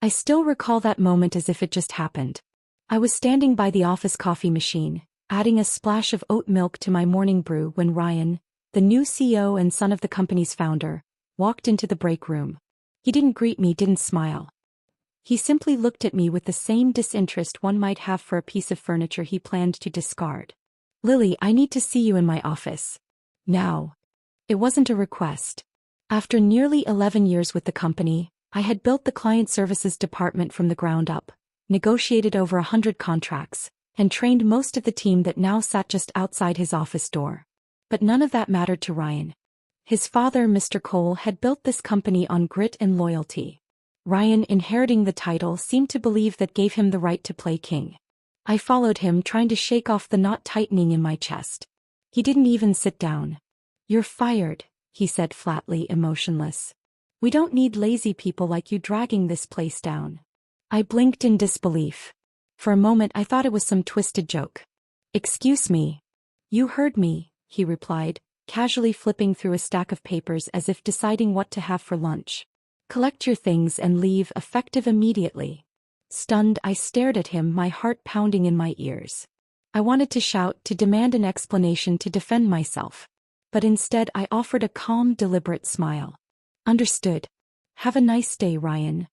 I still recall that moment as if it just happened. I was standing by the office coffee machine, adding a splash of oat milk to my morning brew when Ryan, the new CEO and son of the company's founder, walked into the break room. He didn't greet me, didn't smile. He simply looked at me with the same disinterest one might have for a piece of furniture he planned to discard. "Lily, I need to see you in my office. Now." It wasn't a request. After nearly 11 years with the company, I had built the client services department from the ground up, negotiated over 100 contracts, and trained most of the team that now sat just outside his office door. But none of that mattered to Ryan. His father, Mr. Cole, had built this company on grit and loyalty. Ryan, inheriting the title, seemed to believe that gave him the right to play king. I followed him, trying to shake off the knot tightening in my chest. He didn't even sit down. "You're fired," he said flatly, emotionless. "We don't need lazy people like you dragging this place down." I blinked in disbelief. For a moment I thought it was some twisted joke. "Excuse me." "You heard me," he replied, casually flipping through a stack of papers as if deciding what to have for lunch. "Collect your things and leave, effective immediately." Stunned, I stared at him, my heart pounding in my ears. I wanted to shout, to demand an explanation, to defend myself. But instead I offered a calm, deliberate smile. "Understood. Have a nice day, Ryan."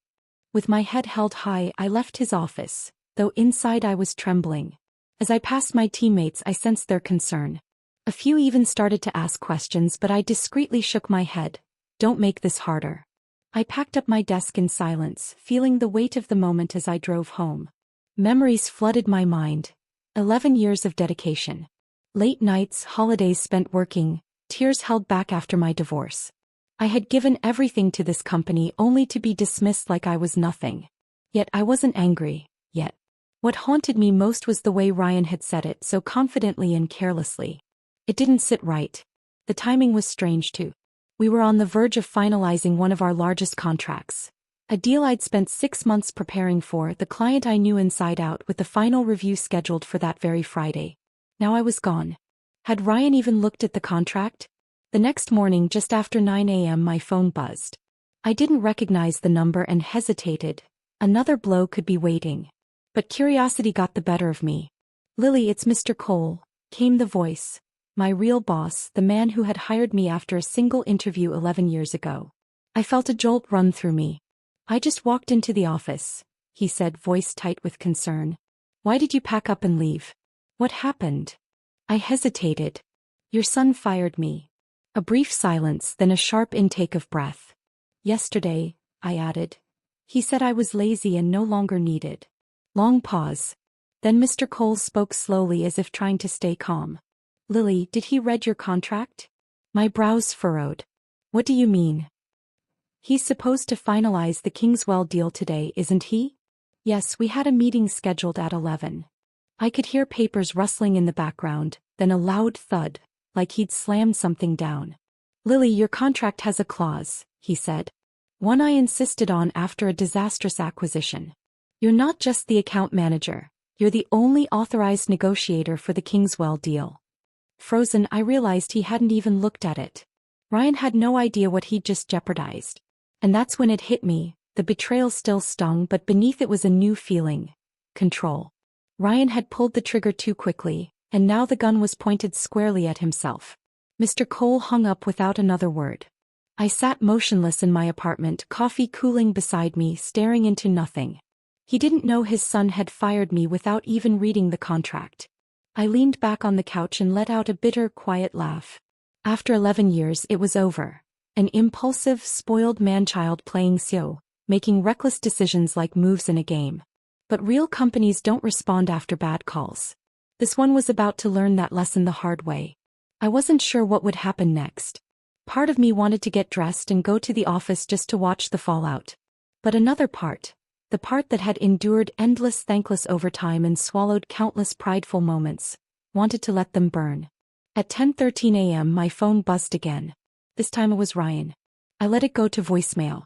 With my head held high, I left his office, though inside I was trembling. As I passed my teammates, I sensed their concern. A few even started to ask questions, but I discreetly shook my head. "Don't make this harder." I packed up my desk in silence, feeling the weight of the moment as I drove home. Memories flooded my mind. 11 years of dedication. Late nights, holidays spent working, tears held back after my divorce. I had given everything to this company only to be dismissed like I was nothing. Yet I wasn't angry, yet. What haunted me most was the way Ryan had said it, so confidently and carelessly. It didn't sit right. The timing was strange too. We were on the verge of finalizing one of our largest contracts. A deal I'd spent 6 months preparing for, the client I knew inside out, with the final review scheduled for that very Friday. Now I was gone. Had Ryan even looked at the contract? The next morning, just after 9 a.m., my phone buzzed. I didn't recognize the number and hesitated. Another blow could be waiting. But curiosity got the better of me. "Lily, it's Mr. Cole," came the voice. My real boss, the man who had hired me after a single interview 11 years ago. I felt a jolt run through me. "I just walked into the office," he said, voice tight with concern. "Why did you pack up and leave? What happened?" I hesitated. "Your son fired me." A brief silence, then a sharp intake of breath. "Yesterday," I added. "He said I was lazy and no longer needed." Long pause. Then Mr. Cole spoke slowly, as if trying to stay calm. "Lily, did he read your contract?" My brows furrowed. "What do you mean?" "He's supposed to finalize the Kingswell deal today, isn't he?" "Yes, we had a meeting scheduled at 11. I could hear papers rustling in the background, then a loud thud, like he'd slammed something down. "Lily, your contract has a clause," he said. "One I insisted on after a disastrous acquisition. You're not just the account manager, you're the only authorized negotiator for the Kingswell deal." Frozen, I realized he hadn't even looked at it. Ryan had no idea what he'd just jeopardized. And that's when it hit me. The betrayal still stung, but beneath it was a new feeling. Control. Ryan had pulled the trigger too quickly, and now the gun was pointed squarely at himself. Mr. Cole hung up without another word. I sat motionless in my apartment, coffee cooling beside me, staring into nothing. He didn't know his son had fired me without even reading the contract. I leaned back on the couch and let out a bitter, quiet laugh. After 11 years, it was over. An impulsive, spoiled man-child playing CEO, making reckless decisions like moves in a game. But real companies don't respond after bad calls. This one was about to learn that lesson the hard way. I wasn't sure what would happen next. Part of me wanted to get dressed and go to the office just to watch the fallout. But another part, the part that had endured endless thankless overtime and swallowed countless prideful moments, wanted to let them burn. At 10:13 a.m. my phone buzzed again. This time it was Ryan. I let it go to voicemail.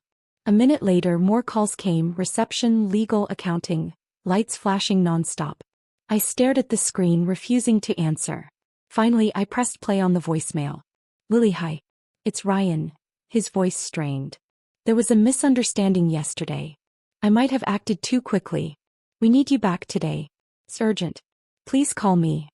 A minute later more calls came, reception, legal, accounting, lights flashing non-stop. I stared at the screen, refusing to answer. Finally I pressed play on the voicemail. "Lily, hi. It's Ryan." His voice strained. "There was a misunderstanding yesterday. I might have acted too quickly. We need you back today. It's urgent. Please call me.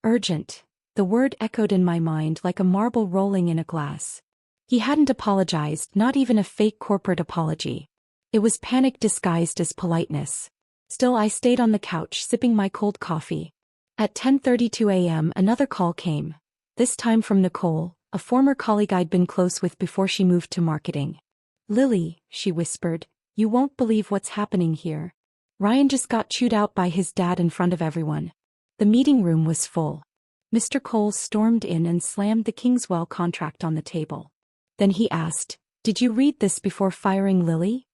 Urgent. The word echoed in my mind like a marble rolling in a glass. He hadn't apologized, not even a fake corporate apology. It was panic disguised as politeness. Still, I stayed on the couch sipping my cold coffee. At 10:32 a.m. another call came. This time from Nicole, a former colleague I'd been close with before she moved to marketing. "Lily," she whispered, "you won't believe what's happening here. Ryan just got chewed out by his dad in front of everyone." The meeting room was full. Mr. Cole stormed in and slammed the Kingswell contract on the table. Then he asked, "Did you read this before firing Lily?"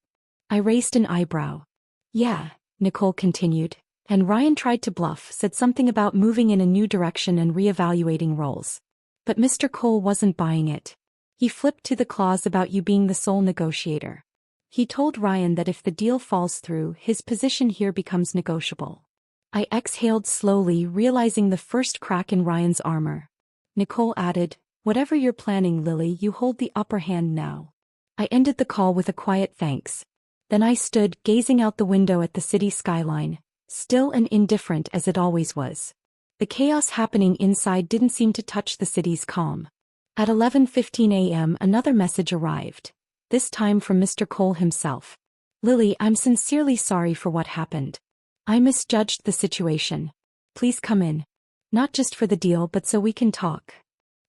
I raised an eyebrow. "Yeah," Nicole continued, and Ryan tried to bluff, said something about moving in a new direction and reevaluating roles. But Mr. Cole wasn't buying it. He flipped to the clause about you being the sole negotiator. He told Ryan that if the deal falls through, his position here becomes negotiable. I exhaled slowly, realizing the first crack in Ryan's armor. Nicole added, "Whatever you're planning, Lily, you hold the upper hand now." I ended the call with a quiet thanks. Then I stood, gazing out the window at the city skyline, still and indifferent as it always was. The chaos happening inside didn't seem to touch the city's calm. At 11:15 a.m. another message arrived, this time from Mr. Cole himself. "Lily, I'm sincerely sorry for what happened. I misjudged the situation. Please come in. Not just for the deal but so we can talk."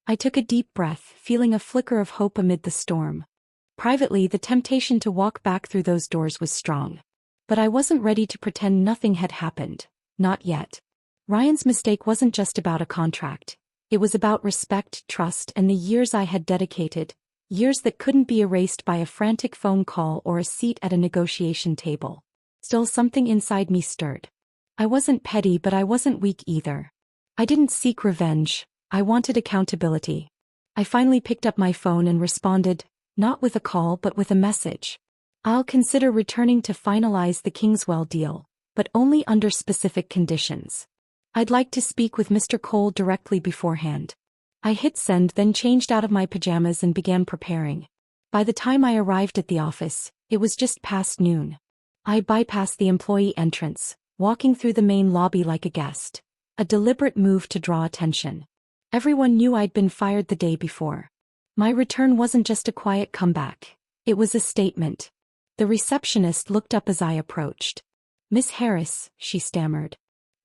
I took a deep breath, feeling a flicker of hope amid the storm. Privately, the temptation to walk back through those doors was strong. But I wasn't ready to pretend nothing had happened. Not yet. Ryan's mistake wasn't just about a contract. It was about respect, trust, and the years I had dedicated. Years that couldn't be erased by a frantic phone call or a seat at a negotiation table. Still, something inside me stirred. I wasn't petty, but I wasn't weak either. I didn't seek revenge. I wanted accountability. I finally picked up my phone and responded, not with a call but with a message. "I'll consider returning to finalize the Kingswell deal, but only under specific conditions. I'd like to speak with Mr. Cole directly beforehand." I hit send, then changed out of my pajamas and began preparing. By the time I arrived at the office, it was just past noon. I bypassed the employee entrance, walking through the main lobby like a guest. A deliberate move to draw attention. Everyone knew I'd been fired the day before. My return wasn't just a quiet comeback. It was a statement. The receptionist looked up as I approached. "Miss Harris," she stammered.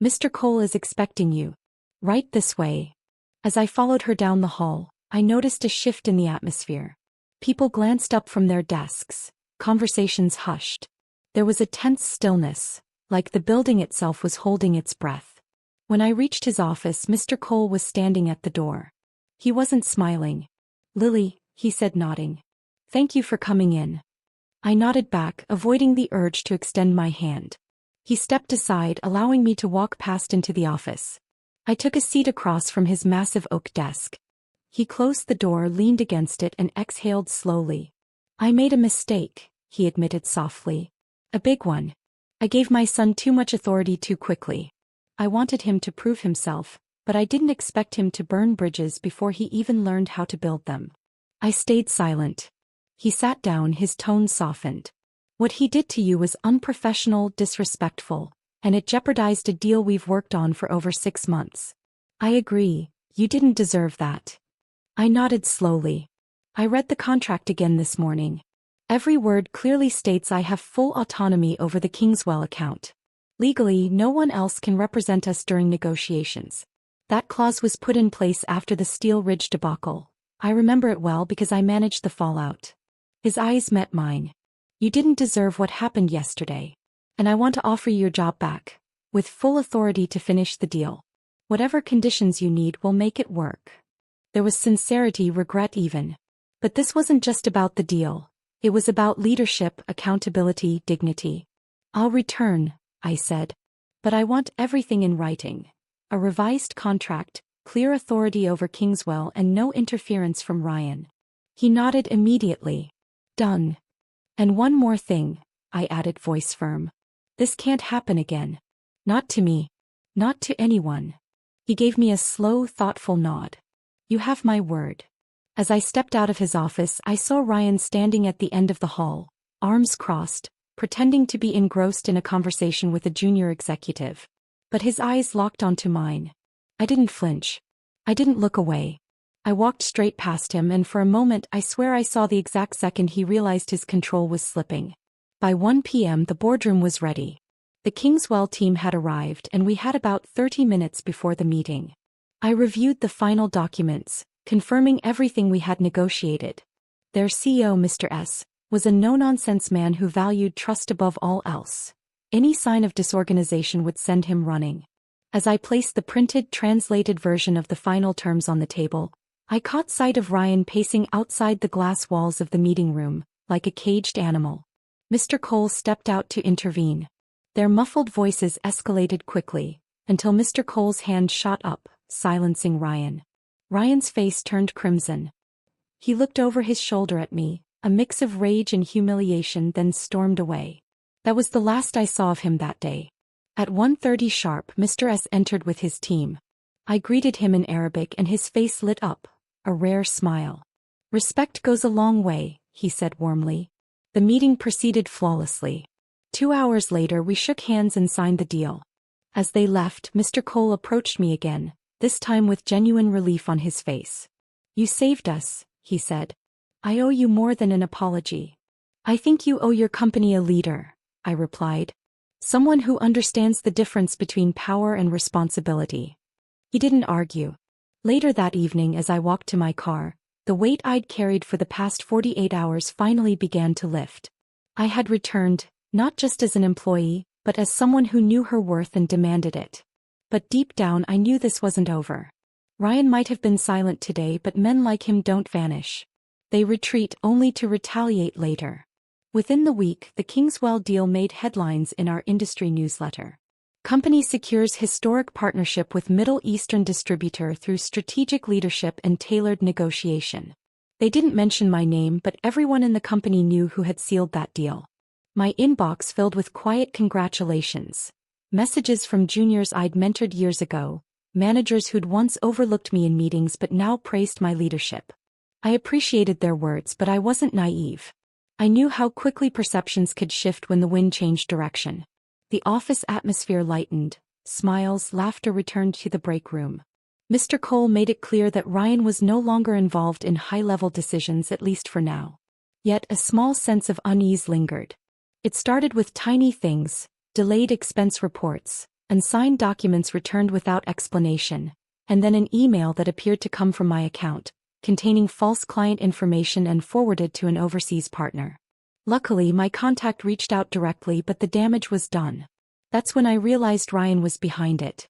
"Mr. Cole is expecting you. Right this way." As I followed her down the hall, I noticed a shift in the atmosphere. People glanced up from their desks. Conversations hushed. There was a tense stillness, like the building itself was holding its breath. When I reached his office, Mr. Cole was standing at the door. He wasn't smiling. "Lily," he said, nodding. "Thank you for coming in." I nodded back, avoiding the urge to extend my hand. He stepped aside, allowing me to walk past into the office. I took a seat across from his massive oak desk. He closed the door, leaned against it, and exhaled slowly. "I made a mistake," he admitted softly. "A big one. I gave my son too much authority too quickly. I wanted him to prove himself, but I didn't expect him to burn bridges before he even learned how to build them." I stayed silent. He sat down, his tone softened. "What he did to you was unprofessional, disrespectful, and it jeopardized a deal we've worked on for over 6 months. I agree, you didn't deserve that." I nodded slowly. "I read the contract again this morning. Every word clearly states I have full autonomy over the Kingswell account. Legally, no one else can represent us during negotiations. That clause was put in place after the Steel Ridge debacle. I remember it well because I managed the fallout." His eyes met mine. "You didn't deserve what happened yesterday. And I want to offer you your job back, with full authority to finish the deal. Whatever conditions you need, we'll make it work." There was sincerity, regret even. But this wasn't just about the deal. It was about leadership, accountability, dignity. "I'll return," I said. "But I want everything in writing. A revised contract, clear authority over Kingswell, and no interference from Ryan." He nodded immediately. "Done. And one more thing," I added, voice firm. "This can't happen again. Not to me. Not to anyone." He gave me a slow, thoughtful nod. "You have my word." As I stepped out of his office, I saw Ryan standing at the end of the hall, arms crossed, pretending to be engrossed in a conversation with a junior executive. But his eyes locked onto mine. I didn't flinch. I didn't look away. I walked straight past him, and for a moment I swear I saw the exact second he realized his control was slipping. By 1 p.m. the boardroom was ready. The Kingswell team had arrived, and we had about 30 minutes before the meeting. I reviewed the final documents, confirming everything we had negotiated. Their CEO, Mr. S., was a no-nonsense man who valued trust above all else. Any sign of disorganization would send him running. As I placed the printed, translated version of the final terms on the table, I caught sight of Ryan pacing outside the glass walls of the meeting room, like a caged animal. Mr. Cole stepped out to intervene. Their muffled voices escalated quickly, until Mr. Cole's hand shot up, silencing Ryan. Ryan's face turned crimson. He looked over his shoulder at me, a mix of rage and humiliation, then stormed away. That was the last I saw of him that day. At 1:30 sharp, Mr. S. entered with his team. I greeted him in Arabic and his face lit up, a rare smile. "Respect goes a long way," he said warmly. The meeting proceeded flawlessly. 2 hours later we shook hands and signed the deal. As they left, Mr. Cole approached me again, this time with genuine relief on his face. "You saved us," he said. "I owe you more than an apology." "I think you owe your company a leader," I replied. "Someone who understands the difference between power and responsibility." He didn't argue. Later that evening, as I walked to my car, the weight I'd carried for the past 48 hours finally began to lift. I had returned, not just as an employee, but as someone who knew her worth and demanded it. But deep down I knew this wasn't over. Ryan might have been silent today, but men like him don't vanish. They retreat only to retaliate later. Within the week, the Kingswell deal made headlines in our industry newsletter. Company secures historic partnership with Middle Eastern distributor through strategic leadership and tailored negotiation. They didn't mention my name, but everyone in the company knew who had sealed that deal. My inbox filled with quiet congratulations. Messages from juniors I'd mentored years ago, managers who'd once overlooked me in meetings but now praised my leadership. I appreciated their words, but I wasn't naive. I knew how quickly perceptions could shift when the wind changed direction. The office atmosphere lightened, smiles, laughter returned to the break room. Mr. Cole made it clear that Ryan was no longer involved in high-level decisions, at least for now. Yet a small sense of unease lingered. It started with tiny things, delayed expense reports, unsigned documents returned without explanation, and then an email that appeared to come from my account, containing false client information and forwarded to an overseas partner. Luckily, my contact reached out directly, but the damage was done. That's when I realized Ryan was behind it.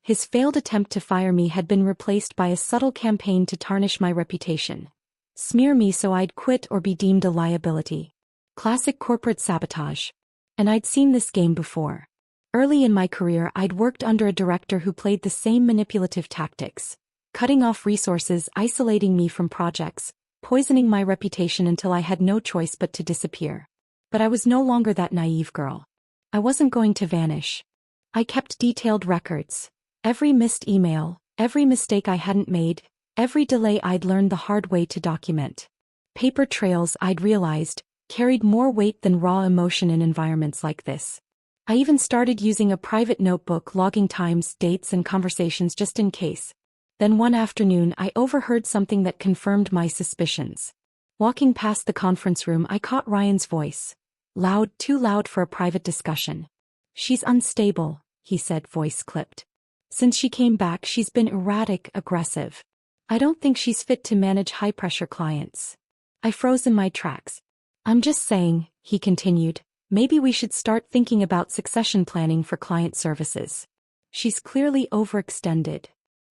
His failed attempt to fire me had been replaced by a subtle campaign to tarnish my reputation. Smear me so I'd quit or be deemed a liability. Classic corporate sabotage. And I'd seen this game before. Early in my career, I'd worked under a director who played the same manipulative tactics, cutting off resources, isolating me from projects, poisoning my reputation until I had no choice but to disappear. But I was no longer that naive girl. I wasn't going to vanish. I kept detailed records. Every missed email, every mistake I hadn't made, every delay I'd learned the hard way to document. Paper trails, I'd realized, carried more weight than raw emotion in environments like this. I even started using a private notebook, logging times, dates, and conversations just in case. Then one afternoon I overheard something that confirmed my suspicions. Walking past the conference room, I caught Ryan's voice. Loud, too loud for a private discussion. "She's unstable," he said, voice clipped. "Since she came back, she's been erratic, aggressive. I don't think she's fit to manage high-pressure clients." I froze in my tracks. "I'm just saying," he continued, "maybe we should start thinking about succession planning for client services. She's clearly overextended."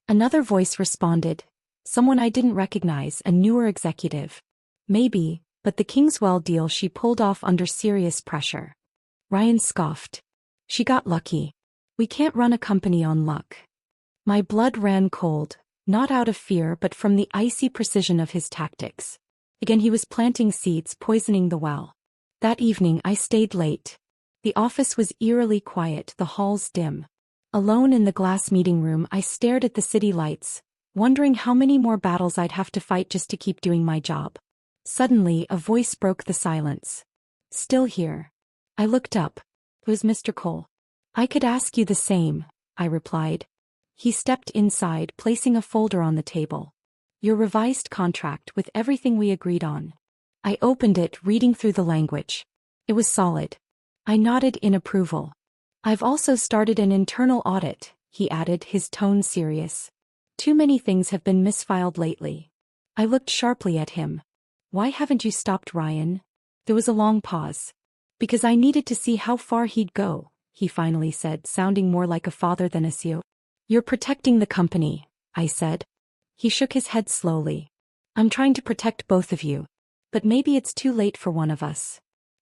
Another voice responded, someone I didn't recognize, a newer executive. "Maybe, but the Kingswell deal she pulled off under serious pressure." Ryan scoffed. "She got lucky. We can't run a company on luck." My blood ran cold, not out of fear but from the icy precision of his tactics. Again he was planting seeds, poisoning the well. That evening I stayed late. The office was eerily quiet, the halls dim. Alone in the glass meeting room, I stared at the city lights, wondering how many more battles I'd have to fight just to keep doing my job. Suddenly, a voice broke the silence. "Still here?" I looked up. It was Mr. Cole. I could ask you the same, I replied. He stepped inside, placing a folder on the table. Your revised contract with everything we agreed on. I opened it, reading through the language. It was solid. I nodded in approval. I've also started an internal audit, he added, his tone serious. Too many things have been misfiled lately. I looked sharply at him. Why haven't you stopped, Ryan? There was a long pause. Because I needed to see how far he'd go, he finally said, sounding more like a father than a CEO. You're protecting the company, I said. He shook his head slowly. I'm trying to protect both of you. But maybe it's too late for one of us.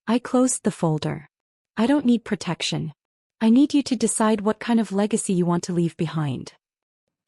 I closed the folder. I don't need protection. I need you to decide what kind of legacy you want to leave behind.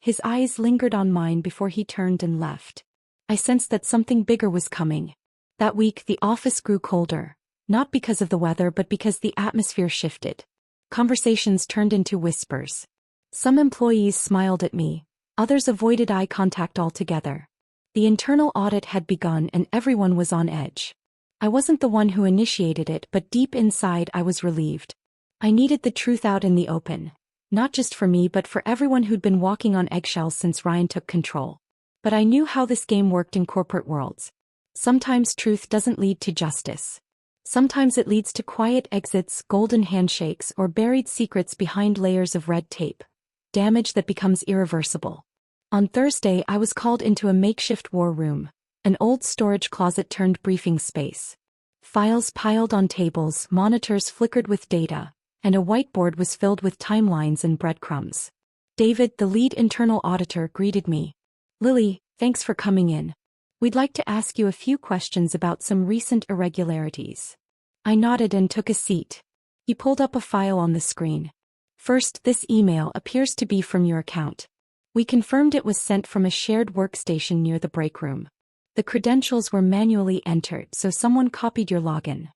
His eyes lingered on mine before he turned and left. I sensed that something bigger was coming. That week the office grew colder, not because of the weather but because the atmosphere shifted. Conversations turned into whispers. Some employees smiled at me, others avoided eye contact altogether. The internal audit had begun and everyone was on edge. I wasn't the one who initiated it, but deep inside I was relieved. I needed the truth out in the open, not just for me but for everyone who'd been walking on eggshells since Ryan took control. But I knew how this game worked in corporate worlds. Sometimes truth doesn't lead to justice. Sometimes it leads to quiet exits, golden handshakes, or buried secrets behind layers of red tape. Damage that becomes irreversible. On Thursday I was called into a makeshift war room, an old storage closet turned briefing space. Files piled on tables, monitors flickered with data, and a whiteboard was filled with timelines and breadcrumbs. David, the lead internal auditor, greeted me. Lily, thanks for coming in. We'd like to ask you a few questions about some recent irregularities. I nodded and took a seat. He pulled up a file on the screen. First, this email appears to be from your account. We confirmed it was sent from a shared workstation near the break room. The credentials were manually entered, so someone copied your login.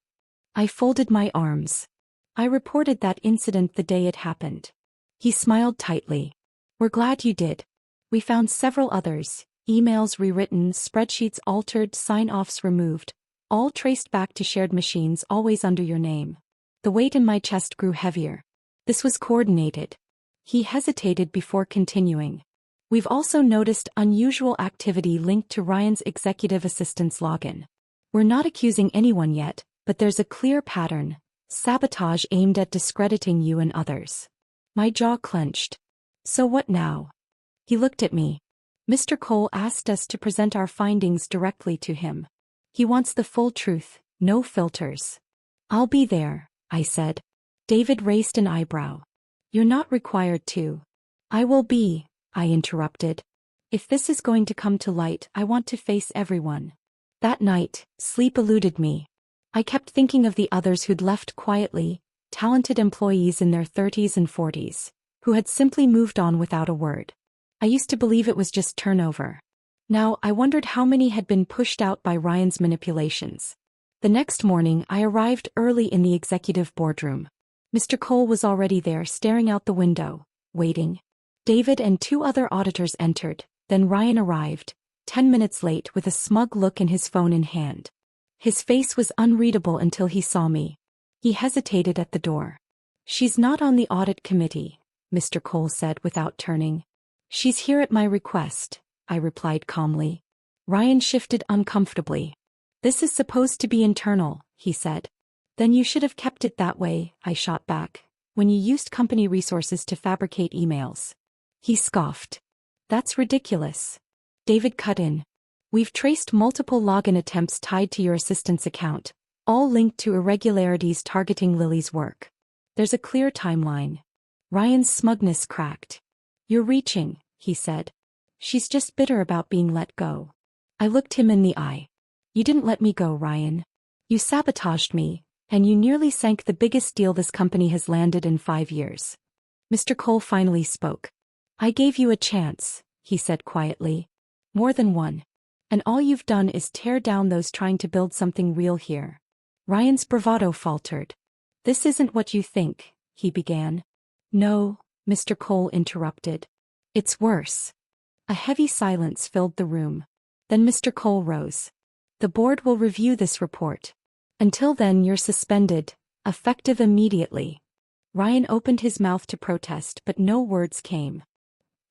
I folded my arms. I reported that incident the day it happened. He smiled tightly. We're glad you did. We found several others, emails rewritten, spreadsheets altered, sign-offs removed, all traced back to shared machines, always under your name. The weight in my chest grew heavier. This was coordinated. He hesitated before continuing. We've also noticed unusual activity linked to Ryan's executive assistant's login. We're not accusing anyone yet, but there's a clear pattern. Sabotage aimed at discrediting you and others. My jaw clenched. So what now? He looked at me. Mr. Cole asked us to present our findings directly to him. He wants the full truth, no filters. I'll be there, I said. David raised an eyebrow. You're not required to. I will be, I interrupted. If this is going to come to light, I want to face everyone. That night, sleep eluded me. I kept thinking of the others who'd left quietly, talented employees in their 30s and 40s, who had simply moved on without a word. I used to believe it was just turnover. Now, I wondered how many had been pushed out by Ryan's manipulations. The next morning, I arrived early in the executive boardroom. Mr. Cole was already there, staring out the window, waiting. David and 2 other auditors entered, then Ryan arrived, 10 minutes late with a smug look and his phone in hand. His face was unreadable until he saw me. He hesitated at the door. She's not on the audit committee, Mr. Cole said without turning. She's here at my request, I replied calmly. Ryan shifted uncomfortably. This is supposed to be internal, he said. Then you should have kept it that way, I shot back, when you used company resources to fabricate emails. He scoffed. That's ridiculous. David cut in. We've traced multiple login attempts tied to your assistant's account, all linked to irregularities targeting Lily's work. There's a clear timeline. Ryan's smugness cracked. You're reaching, he said. She's just bitter about being let go. I looked him in the eye. You didn't let me go, Ryan. You sabotaged me, and you nearly sank the biggest deal this company has landed in 5 years. Mr. Cole finally spoke. I gave you a chance, he said quietly. More than one. And all you've done is tear down those trying to build something real here. Ryan's bravado faltered. This isn't what you think, he began. No, Mr. Cole interrupted. It's worse. A heavy silence filled the room. Then Mr. Cole rose. The board will review this report. Until then you're suspended, Effective immediately. Ryan opened his mouth to protest, but no words came.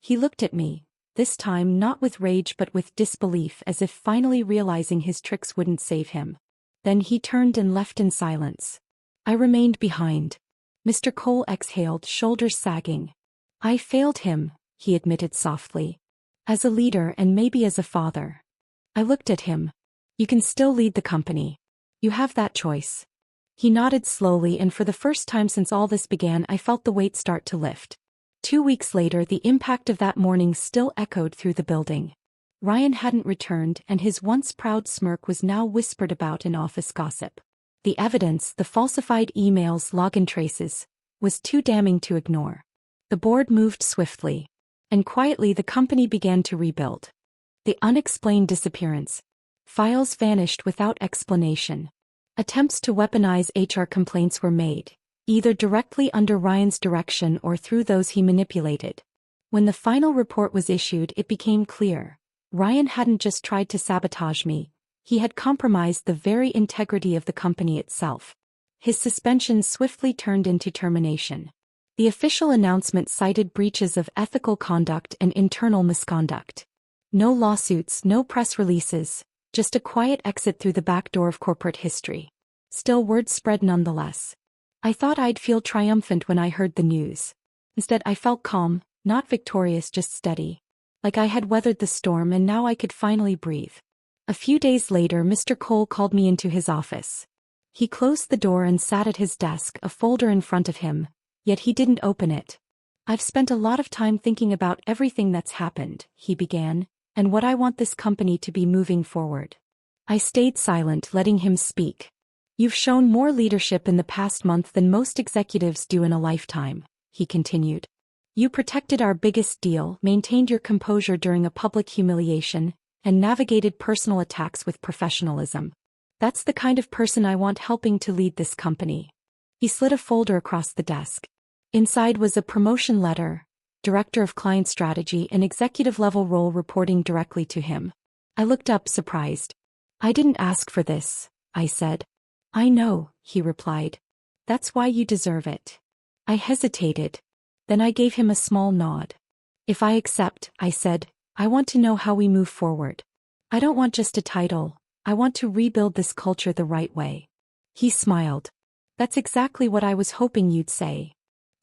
He looked at me, this time not with rage but with disbelief, as if finally realizing his tricks wouldn't save him. Then he turned and left in silence. I remained behind. Mr. Cole exhaled, shoulders sagging. I failed him, he admitted softly. As a leader and maybe as a father. I looked at him. You can still lead the company. You have that choice. He nodded slowly, and for the first time since all this began I felt the weight start to lift. 2 weeks later the impact of that morning still echoed through the building. Ryan hadn't returned, and his once proud smirk was now whispered about in office gossip. The evidence, the falsified emails, login traces, was too damning to ignore. The board moved swiftly. And quietly the company began to rebuild. The unexplained disappearance. Files vanished without explanation. Attempts to weaponize HR complaints were made, either directly under Ryan's direction or through those he manipulated. When the final report was issued, it became clear. Ryan hadn't just tried to sabotage me, he had compromised the very integrity of the company itself. His suspension swiftly turned into termination. The official announcement cited breaches of ethical conduct and internal misconduct. No lawsuits, no press releases, just a quiet exit through the back door of corporate history. Still, word spread nonetheless. I thought I'd feel triumphant when I heard the news. Instead, I felt calm, not victorious, just steady. Like I had weathered the storm and now I could finally breathe. A few days later, Mr. Cole called me into his office. He closed the door and sat at his desk, a folder in front of him. Yet he didn't open it. I've spent a lot of time thinking about everything that's happened, he began, and what I want this company to be moving forward. I stayed silent, letting him speak. You've shown more leadership in the past month than most executives do in a lifetime, he continued. You protected our biggest deal, maintained your composure during a public humiliation, and navigated personal attacks with professionalism. That's the kind of person I want helping to lead this company. He slid a folder across the desk. Inside was a promotion letter, Director of Client Strategy, an executive-level role reporting directly to him. I looked up, surprised. I didn't ask for this, I said. I know, he replied. That's why you deserve it. I hesitated. Then I gave him a small nod. If I accept, I said, I want to know how we move forward. I don't want just a title, I want to rebuild this culture the right way. He smiled. That's exactly what I was hoping you'd say.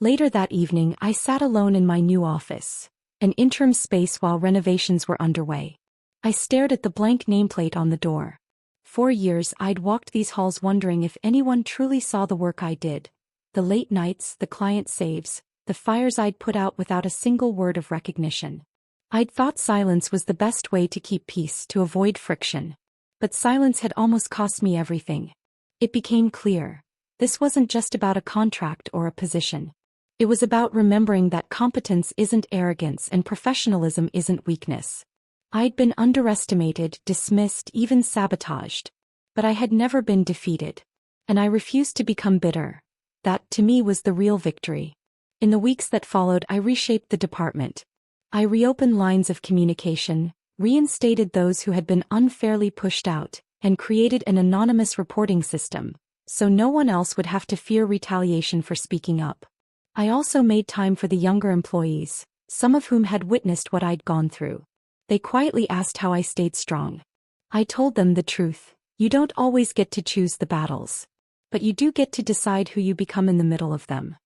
Later that evening, I sat alone in my new office, an interim space while renovations were underway. I stared at the blank nameplate on the door. For years I'd walked these halls wondering if anyone truly saw the work I did. The late nights, the client saves, the fires I'd put out without a single word of recognition. I'd thought silence was the best way to keep peace, to avoid friction. But silence had almost cost me everything. It became clear. This wasn't just about a contract or a position. It was about remembering that competence isn't arrogance and professionalism isn't weakness. I'd been underestimated, dismissed, even sabotaged. But I had never been defeated. And I refused to become bitter. That, to me, was the real victory. In the weeks that followed, I reshaped the department. I reopened lines of communication, reinstated those who had been unfairly pushed out, and created an anonymous reporting system, so no one else would have to fear retaliation for speaking up. I also made time for the younger employees, some of whom had witnessed what I'd gone through. They quietly asked how I stayed strong. I told them the truth. You don't always get to choose the battles. But you do get to decide who you become in the middle of them.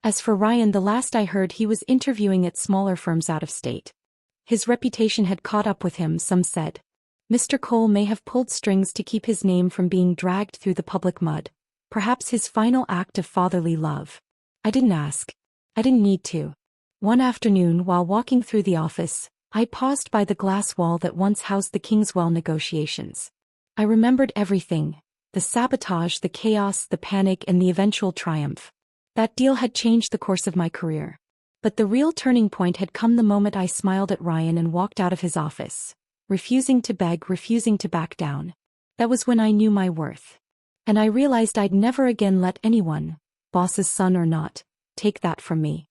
As for Ryan, the last I heard, he was interviewing at smaller firms out of state. His reputation had caught up with him, some said. Mr. Cole may have pulled strings to keep his name from being dragged through the public mud. Perhaps his final act of fatherly love. I didn't ask. I didn't need to. One afternoon, while walking through the office, I paused by the glass wall that once housed the Kingswell negotiations. I remembered everything. The sabotage, the chaos, the panic, and the eventual triumph. That deal had changed the course of my career. But the real turning point had come the moment I smiled at Ryan and walked out of his office, refusing to beg, refusing to back down. That was when I knew my worth. And I realized I'd never again let anyone, boss's son or not, take that from me.